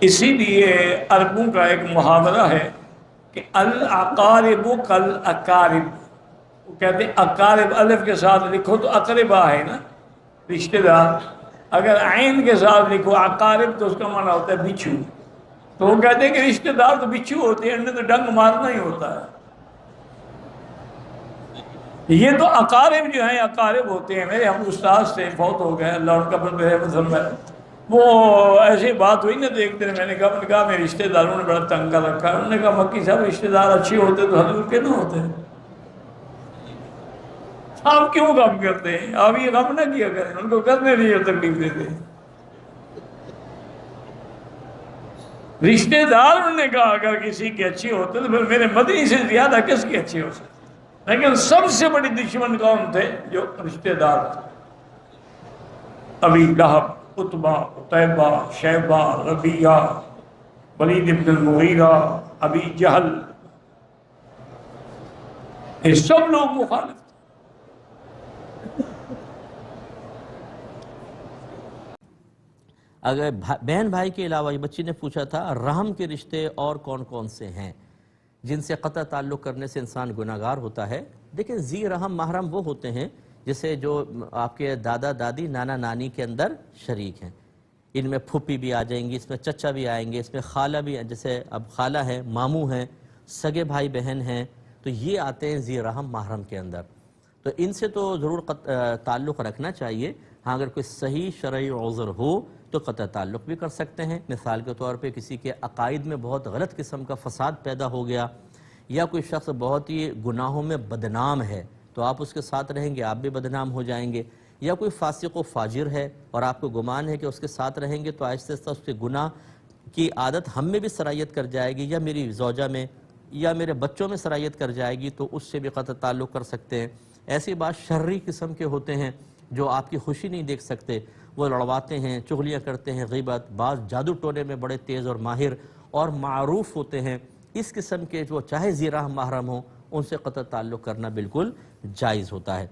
اسی لیے عربوں کا ایک محاورہ ہے کہ الاقارب کالاقارب، وہ کہتے ہیں اقارب الف کے ساتھ لکھو تو اقربا ہے نا، رشتہ دار، اگر عین کے ساتھ لکھو اقارب تو اس کا معنی ہوتا ہے بچھو۔ تو وہ کہتے ہیں کہ رشتہ دار تو بچھو ہوتے ہیں، انہیں تو ڈنگ مارنا ہی ہوتا ہے۔ یہ تو اقارب جو ہیں اقارب ہوتے ہیں۔ میرے ہم استاد سے فوت ہو گئے، اللہ ان کا رحمت فرمائے، وہ ایسی بات ہوئی نا دیکھتے ہیں، میں نے کہا میرے رشتہ داروں نے بڑا تنگ کر رکھا ہے۔ انہوں نے کہا مکی صاحب رشتہ دار اچھے ہوتے تو حضور کے نہ ہوتے، آپ کیوں غم کرتے ہیں؟ آپ یہ غم نہ کیا کریں، ان کو کرنے نہیں تکلیف دیتے۔ رشتہ دار انہوں نے کہا اگر کسی کے اچھے ہوتے تو پھر میرے مدنی سے زیادہ کس کے اچھے ہو سکتے؟ لیکن سب سے بڑی دشمن کون تھے؟ جو رشتہ دار تھے، ابی لہب، عتبہ، عتیبہ، شیبہ، ربیعہ، ولید بن المغیرہ، ابی جہل، یہ سب لوگ مخالف تھے۔ اگر بہن بھائی کے علاوہ، یہ بچی نے پوچھا تھا رحم کے رشتے اور کون کون سے ہیں جن سے قطع تعلق کرنے سے انسان گناہگار ہوتا ہے؟ دیکھیں، ذی رحم محرم وہ ہوتے ہیں جسے جو آپ کے دادا دادی نانا نانی کے اندر شریک ہیں، ان میں پھوپھی بھی آ جائیں گی، اس میں چچا بھی آئیں گے، اس میں خالہ بھی، جیسے اب خالہ ہیں، ماموں ہیں، سگے بھائی بہن ہیں، تو یہ آتے ہیں ذی رحم محرم کے اندر۔ تو ان سے تو ضرور تعلق رکھنا چاہیے۔ ہاں اگر کوئی صحیح شرعی عذر ہو تو قطع تعلق بھی کر سکتے ہیں۔ مثال کے طور پہ کسی کے عقائد میں بہت غلط قسم کا فساد پیدا ہو گیا، یا کوئی شخص بہت ہی گناہوں میں بدنام ہے تو آپ اس کے ساتھ رہیں گے، آپ بھی بدنام ہو جائیں گے، یا کوئی فاسق و فاجر ہے اور آپ کو گمان ہے کہ اس کے ساتھ رہیں گے تو آہستہ آہستہ اس کے گناہ کی عادت ہم میں بھی سرایت کر جائے گی، یا میری زوجہ میں یا میرے بچوں میں سرایت کر جائے گی، تو اس سے بھی قطع تعلق کر سکتے ہیں۔ ایسی بات شرری قسم کے ہوتے ہیں جو آپ کی خوشی نہیں دیکھ سکتے، وہ لڑواتے ہیں، چغلیاں کرتے ہیں، غیبت، بعض جادو ٹونے میں بڑے تیز اور ماہر اور معروف ہوتے ہیں۔ اس قسم کے جو چاہے ذی رحم محرم ہوں، ان سے قطع تعلق کرنا بالکل جائز ہوتا ہے۔